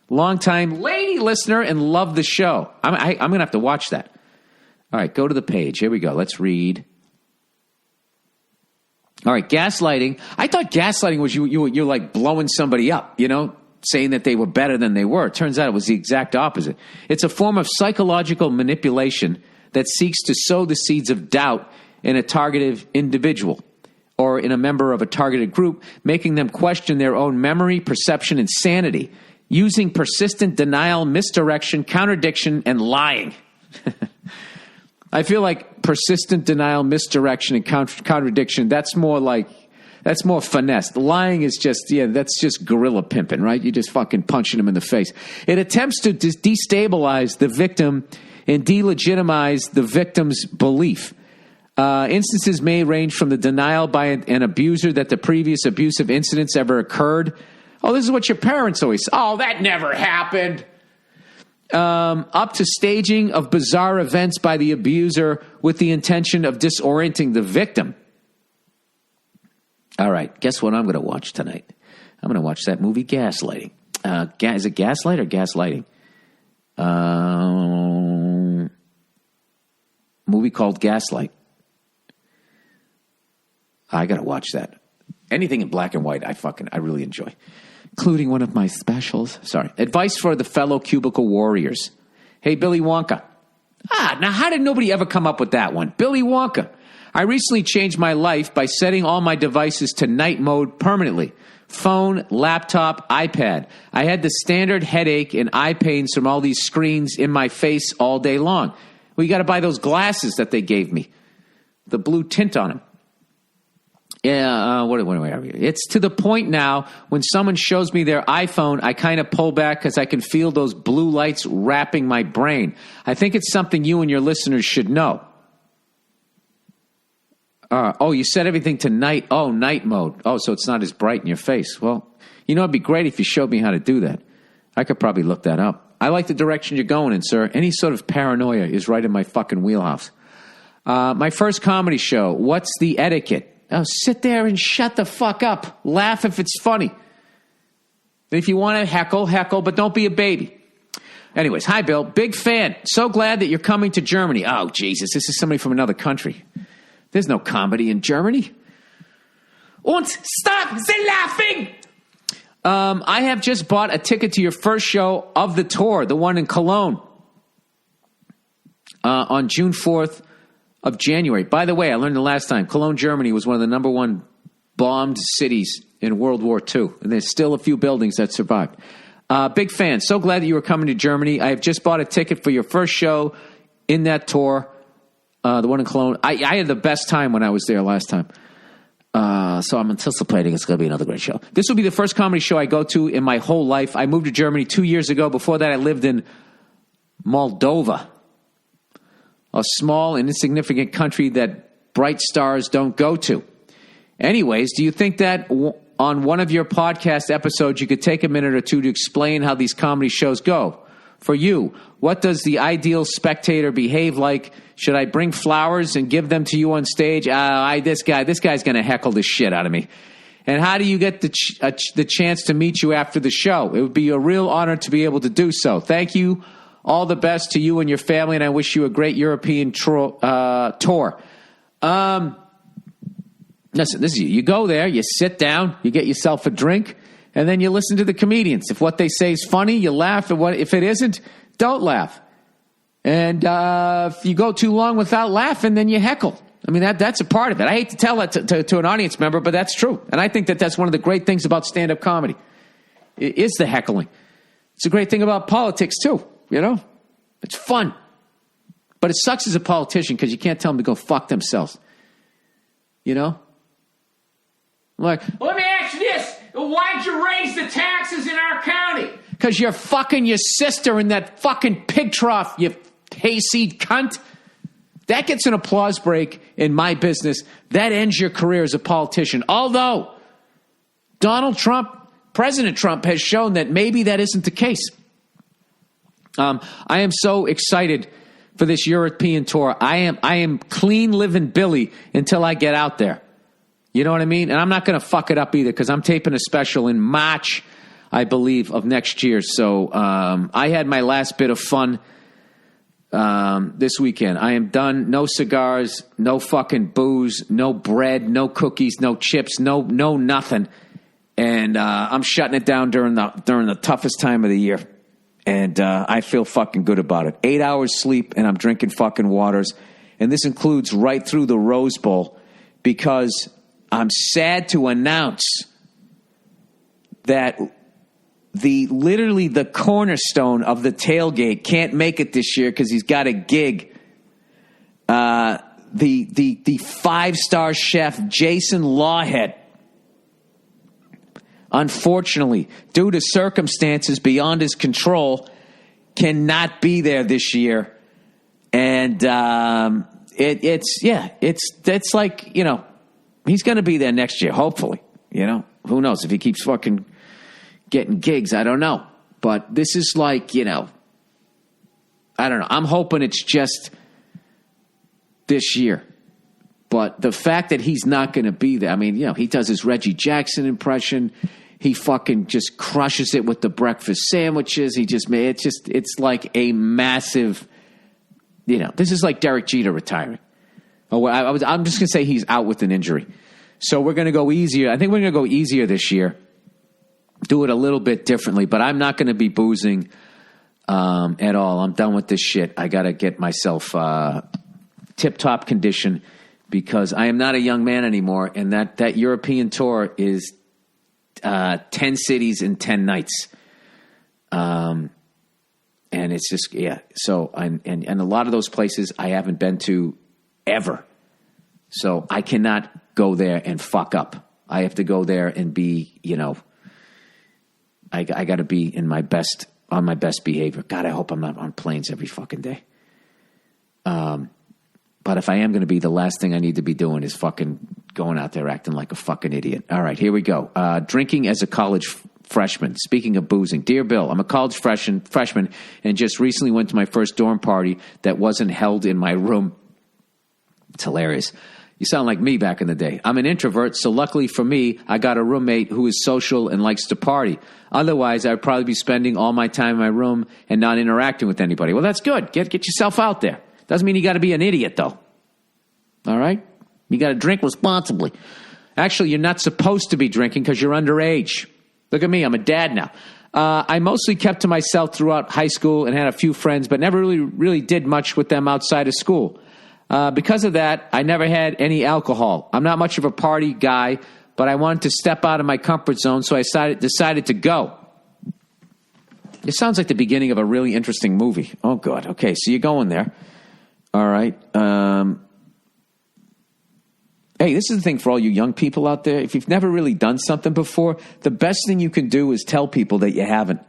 Long-time lady listener and love the show. I'm going to have to watch that. All right, go to the page. Here we go. Let's read. All right, gaslighting. I thought gaslighting was you're like blowing somebody up, you know, saying that they were better than they were. It turns out it was the exact opposite. It's a form of psychological manipulation that seeks to sow the seeds of doubt in a targeted individual or in a member of a targeted group, making them question their own memory, perception, and sanity. Using persistent denial, misdirection, contradiction, and lying. I feel like persistent denial, misdirection, and contradiction, that's more finesse. The lying is that's just guerrilla pimping, right? You're just fucking punching them in the face. It attempts to destabilize the victim and delegitimize the victim's belief. Instances may range from the denial by an abuser that the previous abusive incidents ever occurred. Oh, this is what your parents always say. Oh, that never happened. Up to staging of bizarre events by the abuser with the intention of disorienting the victim. All right, guess what I'm going to watch tonight? I'm going to watch that movie Gaslighting. Is it Gaslight or Gaslighting? Movie called Gaslight. I got to watch that. Anything in black and white, I really enjoy. Including one of my specials. Sorry. Advice for the fellow cubicle warriors. Hey, Billy Wonka. Now how did nobody ever come up with that one? Billy Wonka. I recently changed my life by setting all my devices to night mode permanently. Phone, laptop, iPad. I had the standard headache and eye pains from all these screens in my face all day long. Well, you got to buy those glasses that they gave me. The blue tint on them. Yeah, what are we? It's to the point now when someone shows me their iPhone, I kind of pull back because I can feel those blue lights wrapping my brain. I think it's something you and your listeners should know. You set everything to night. Oh, night mode. Oh, so it's not as bright in your face. Well, you know, it'd be great if you showed me how to do that. I could probably look that up. I like the direction you're going in, sir. Any sort of paranoia is right in my fucking wheelhouse. My first comedy show. What's the etiquette? Oh, sit there and shut the fuck up. Laugh if it's funny. And if you want to heckle, but don't be a baby. Anyways, hi, Bill. Big fan. So glad that you're coming to Germany. Oh, Jesus, this is somebody from another country. There's no comedy in Germany. Und stop the laughing! I have just bought a ticket to your first show of the tour, the one in Cologne, on June 4th. Of January. By the way, I learned the last time, Cologne, Germany was one of the number one bombed cities in World War II. And there's still a few buildings that survived. Big fan. So glad that you were coming to Germany. I have just bought a ticket for your first show in that tour, the one in Cologne. I had the best time when I was there last time. So I'm anticipating it's going to be another great show. This will be the first comedy show I go to in my whole life. I moved to Germany 2 years ago. Before that, I lived in Moldova. A small and insignificant country that bright stars don't go to. Anyways, do you think that on one of your podcast episodes you could take a minute or two to explain how these comedy shows go? For you, what does the ideal spectator behave like? Should I bring flowers and give them to you on stage? This guy's going to heckle the shit out of me. And how do you get the chance to meet you after the show? It would be a real honor to be able to do so. Thank you. All the best to you and your family, and I wish you a great European tour. Listen, this is you. You go there, you sit down, you get yourself a drink, and then you listen to the comedians. If what they say is funny, you laugh. If it isn't, don't laugh. And if you go too long without laughing, then you heckle. I mean, that's a part of it. I hate to tell that to an audience member, but that's true. And I think that's one of the great things about stand-up comedy, is the heckling. It's a great thing about politics, too, you know? It's fun. But it sucks as a politician because you can't tell them to go fuck themselves. You know? Like, let me ask you this. Why'd you raise the taxes in our county? Because you're fucking your sister in that fucking pig trough, you hayseed cunt. That gets an applause break in my business. That ends your career as a politician. Although President Trump has shown that maybe that isn't the case. I am so excited for this European tour. I am clean living Billy until I get out there. You know what I mean? And I'm not going to fuck it up either because I'm taping a special in March, I believe, of next year. So I had my last bit of fun this weekend. I am done. No cigars, no fucking booze, no bread, no cookies, no chips, no nothing. And I'm shutting it down during the toughest time of the year. And I feel fucking good about it. 8 hours sleep, and I'm drinking fucking waters. And this includes right through the Rose Bowl because I'm sad to announce that literally the cornerstone of the tailgate can't make it this year because he's got a gig. The 5-star chef Jason Lawhead, unfortunately, due to circumstances beyond his control, cannot be there this year. And it's like, you know, he's going to be there next year, hopefully. You know, who knows if he keeps fucking getting gigs, I don't know. But this is like, you know, I don't know. I'm hoping it's just this year. But the fact that he's not going to be there, I mean, you know, he does his Reggie Jackson impression. He fucking just crushes it with the breakfast sandwiches. It's like a massive, you know, this is like Derek Jeter retiring. I'm just going to say he's out with an injury. So we're going to go easier. I think we're going to go easier this year. Do it a little bit differently, but I'm not going to be boozing at all. I'm done with this shit. I got to get myself tip-top condition because I am not a young man anymore, and that European tour is 10 cities in 10 nights. And it's just, yeah. So, and a lot of those places I haven't been to ever. So I cannot go there and fuck up. I have to go there and be, you know, I got to be on my best behavior. God, I hope I'm not on planes every fucking day. But if I am going to be, the last thing I need to be doing is fucking going out there acting like a fucking idiot. All right, here we go. Drinking as a college freshman. Speaking of boozing. Dear Bill, I'm a college freshman and just recently went to my first dorm party that wasn't held in my room. It's hilarious. You sound like me back in the day. I'm an introvert, so luckily for me, I got a roommate who is social and likes to party. Otherwise, I'd probably be spending all my time in my room and not interacting with anybody. Well, that's good. Get yourself out there. Doesn't mean you got to be an idiot, though. All right? You got to drink responsibly. Actually, you're not supposed to be drinking because you're underage. Look at me. I'm a dad now. I mostly kept to myself throughout high school and had a few friends, but never really did much with them outside of school. Because of that, I never had any alcohol. I'm not much of a party guy, but I wanted to step out of my comfort zone, so I decided to go. It sounds like the beginning of a really interesting movie. Oh, God. Okay, so you're going there. All right. Hey, this is the thing for all you young people out there. If you've never really done something before, the best thing you can do is tell people that you haven't.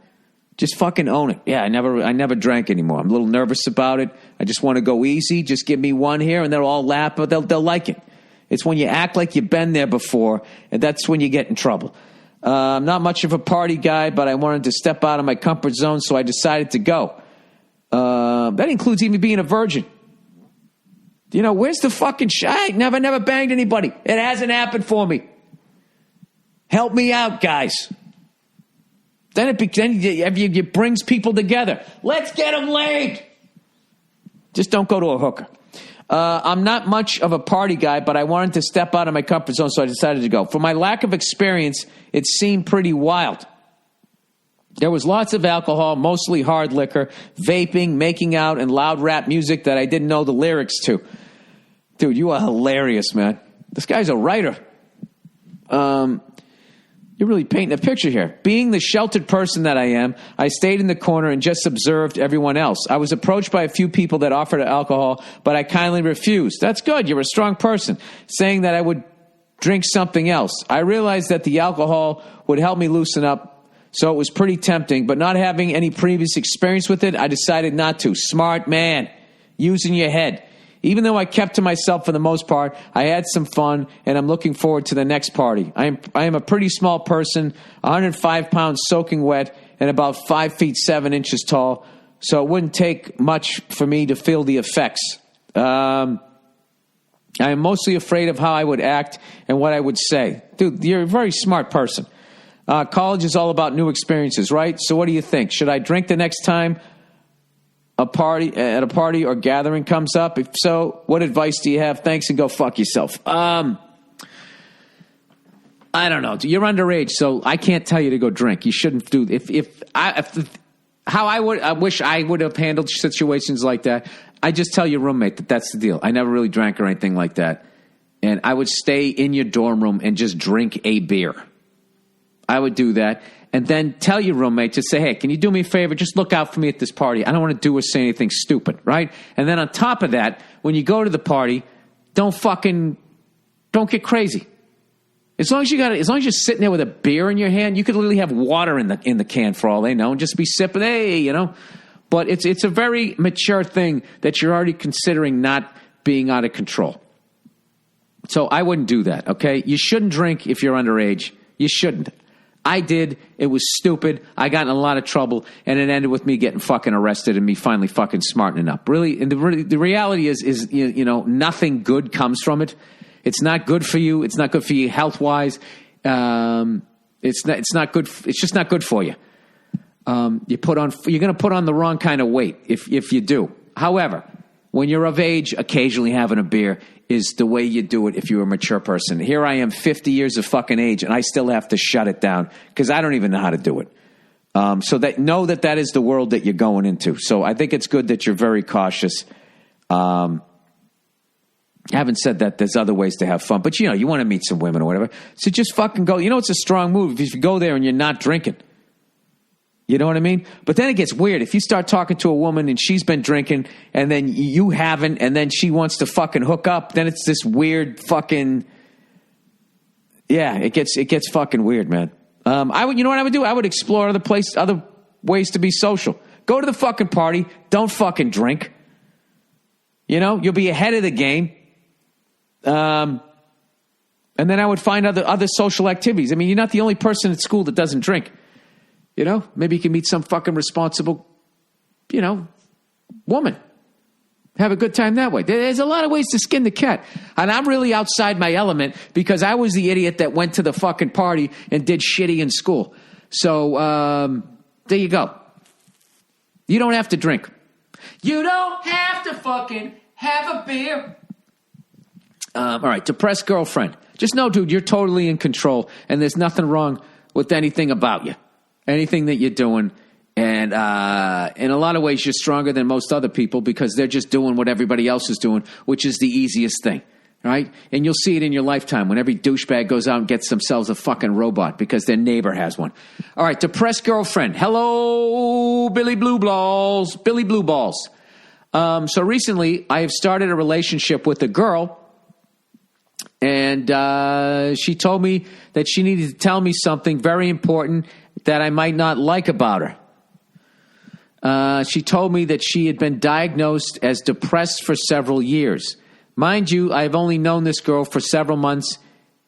Just fucking own it. Yeah, I never drank anymore. I'm a little nervous about it. I just want to go easy. Just give me one here, and they'll all laugh, but they'll like it. It's when you act like you've been there before, and that's when you get in trouble. I'm not much of a party guy, but I wanted to step out of my comfort zone, so I decided to go. That includes even being a virgin. You know, where's the fucking shit? I never banged anybody. It hasn't happened for me. Help me out, guys. Then it brings people together. Let's get them laid. Just don't go to a hooker. I'm not much of a party guy, but I wanted to step out of my comfort zone, so I decided to go. For my lack of experience, it seemed pretty wild. There was lots of alcohol, mostly hard liquor, vaping, making out, and loud rap music that I didn't know the lyrics to. Dude, you are hilarious, man. This guy's a writer. You're really painting a picture here. Being the sheltered person that I am, I stayed in the corner and just observed everyone else. I was approached by a few people that offered alcohol, but I kindly refused. That's good. You're a strong person. Saying that I would drink something else. I realized that the alcohol would help me loosen up, so it was pretty tempting, but not having any previous experience with it, I decided not to. Smart man. Using your head. Even though I kept to myself for the most part, I had some fun, and I'm looking forward to the next party. I am a pretty small person, 105 pounds soaking wet, and about 5 feet 7 inches tall, so it wouldn't take much for me to feel the effects. I am mostly afraid of how I would act and what I would say. Dude, you're a very smart person. College is all about new experiences, right? So what do you think? Should I drink the next time a party or gathering comes up? If so, what advice do you have? Thanks, and go fuck yourself. I don't know. You're underage, so I can't tell you to go drink. You shouldn't do. I wish I would have handled situations like that. I just tell your roommate that that's the deal. I never really drank or anything like that, and I would stay in your dorm room and just drink a beer. I would do that. And then tell your roommate, just say, hey, can you do me a favor? Just look out for me at this party. I don't want to do or say anything stupid, right? And then on top of that, when you go to the party, don't get crazy. As long as you're sitting there with a beer in your hand, you could literally have water in the can for all they know and just be sipping, hey, you know. But it's a very mature thing that you're already considering not being out of control. So I wouldn't do that, okay? You shouldn't drink if you're underage. You shouldn't. I did. It was stupid. I got in a lot of trouble, and it ended with me getting fucking arrested and me finally fucking smartening up. Really, and the reality is you know, nothing good comes from it. It's not good for you. It's not good for you health wise. It's not good. It's just not good for you. You're going to put on the wrong kind of weight if you do. However, when you're of age, occasionally having a beer is the way you do it if you're a mature person. Here I am, 50 years of fucking age, and I still have to shut it down because I don't even know how to do it. So know that is the world that you're going into. So I think it's good that you're very cautious. Having said that, there's other ways to have fun. But, you know, you want to meet some women or whatever. So just fucking go. You know, it's a strong move if you go there and you're not drinking. You know what I mean? But then it gets weird. If you start talking to a woman and she's been drinking and then you haven't and then she wants to fucking hook up, then it's this weird fucking... Yeah, it gets fucking weird, man. You know what I would do? I would explore other ways to be social. Go to the fucking party. Don't fucking drink. You know, you'll be ahead of the game. And then I would find other social activities. I mean, you're not the only person at school that doesn't drink. You know, maybe you can meet some fucking responsible, you know, woman. Have a good time that way. There's a lot of ways to skin the cat. And I'm really outside my element because I was the idiot that went to the fucking party and did shitty in school. So, there you go. You don't have to drink. You don't have to fucking have a beer. All right, depressed girlfriend. Just know, dude, you're totally in control and there's nothing wrong with anything about you. Anything that you're doing. And in a lot of ways, you're stronger than most other people because they're just doing what everybody else is doing, which is the easiest thing, right? And you'll see it in your lifetime when every douchebag goes out and gets themselves a fucking robot because their neighbor has one. All right, depressed girlfriend. Hello, Billy Blue Balls. Billy Blue Balls. So recently, I have started a relationship with a girl, and she told me that she needed to tell me something very important that I might not like about her. She told me that she had been diagnosed as depressed for several years. Mind you, I've only known this girl for several months,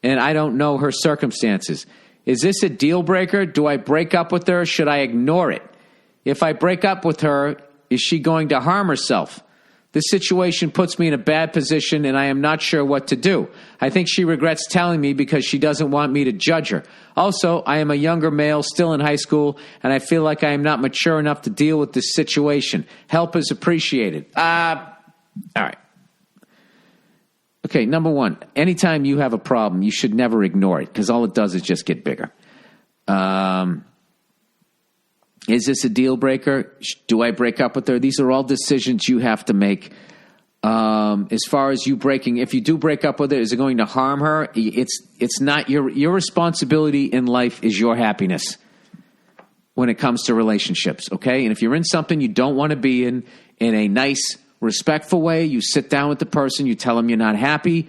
and I don't know her circumstances. Is this a deal breaker? Do I break up with her? Should I ignore it? If I break up with her, is she going to harm herself? This situation puts me in a bad position, and I am not sure what to do. I think she regrets telling me because she doesn't want me to judge her. Also, I am a younger male, still in high school, and I feel like I am not mature enough to deal with this situation. Help is appreciated. All right. Okay, number one, anytime you have a problem, you should never ignore it, because all it does is just get bigger. Is this a deal breaker? Do I break up with her? These are all decisions you have to make. As far as you if you do break up with her, is it going to harm her? It's not your responsibility in life is your happiness when it comes to relationships, okay? And if you're in something you don't want to be in a nice, respectful way, you sit down with the person, you tell them you're not happy,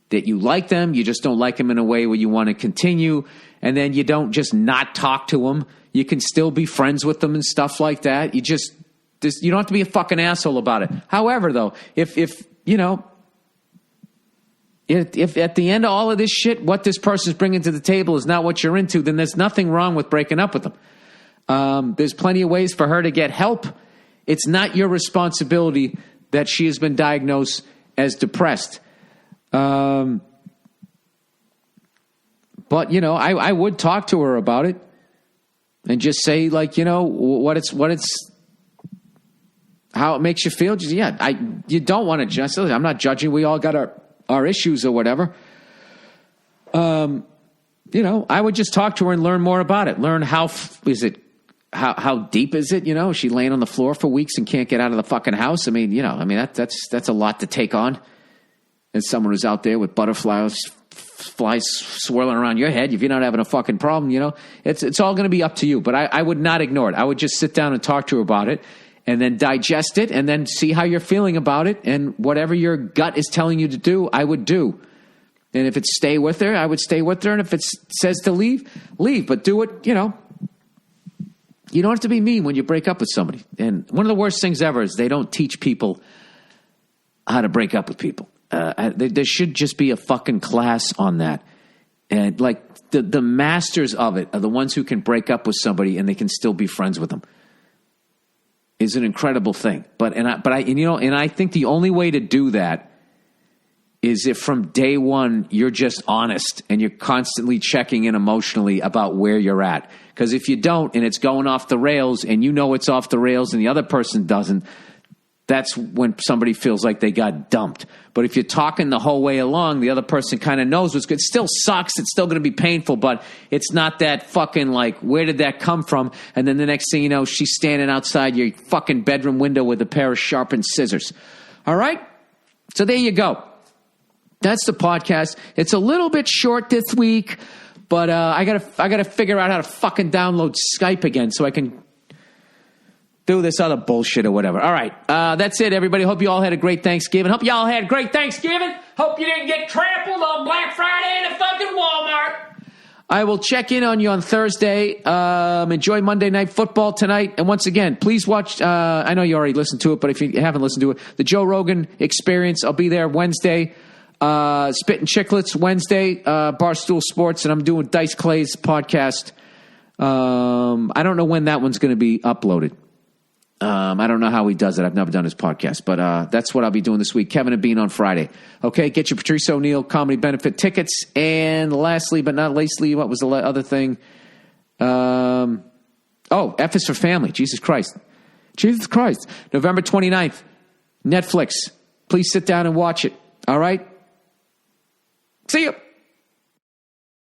that you like them, you just don't like them in a way where you want to continue, and then you don't just not talk to them. You can still be friends with them and stuff like that. You don't have to be a fucking asshole about it. However, though, if at the end of all of this shit, what this person's bringing to the table is not what you're into, then there's nothing wrong with breaking up with them. There's plenty of ways for her to get help. It's not your responsibility that she has been diagnosed as depressed. But, I would talk to her about it. And just say, like, how it makes you feel. Just, you don't want to judge. I'm not judging. We all got our issues or whatever. I would just talk to her and learn more about it. Learn how deep is it? Is she laying on the floor for weeks and can't get out of the fucking house? That's a lot to take on. As someone who's out there with flies swirling around your head, if you're not having a fucking problem, it's all going to be up to you. But I would not ignore it. I would just sit down and talk to her about it and then digest it and then see how you're feeling about it. And whatever your gut is telling you to do, I would do. And if it's stay with her, I would stay with her. And if it says to leave, leave. But do it, you don't have to be mean when you break up with somebody. And one of the worst things ever is they don't teach people how to break up with people. There should just be a fucking class on that. And like the masters of it are the ones who can break up with somebody and they can still be friends with them. Is an incredible thing. But I think the only way to do that is if from day one you're just honest and you're constantly checking in emotionally about where you're at. Because if you don't and it's going off the rails and it's off the rails and the other person doesn't, that's when somebody feels like they got dumped. But if you're talking the whole way along, the other person kind of knows what's good. It still sucks. It's still going to be painful, but it's not that fucking like, where did that come from? And then the next thing you know, she's standing outside your fucking bedroom window with a pair of sharpened scissors. All right? So there you go. That's the podcast. It's a little bit short this week, but I gotta figure out how to fucking download Skype again so I can do this other bullshit or whatever. All right. That's it, everybody. Hope you all had a great Thanksgiving. Hope you all had a great Thanksgiving. Hope you didn't get trampled on Black Friday in a fucking Walmart. I will check in on you on Thursday. Enjoy Monday Night Football tonight. And once again, please watch. I know you already listened to it, but if you haven't listened to it, the Joe Rogan Experience. I'll be there Wednesday. Spittin' Chicklets Wednesday. Barstool Sports. And I'm doing Dice Clay's podcast. I don't know when that one's going to be uploaded. I don't know how he does it. I've never done his podcast, but that's what I'll be doing this week. Kevin and Bean on Friday. Okay, get your Patrice O'Neill comedy benefit tickets. And lastly, but not leastly, what was the other thing? F is for Family. Jesus Christ. November 29th, Netflix. Please sit down and watch it. All right? See you.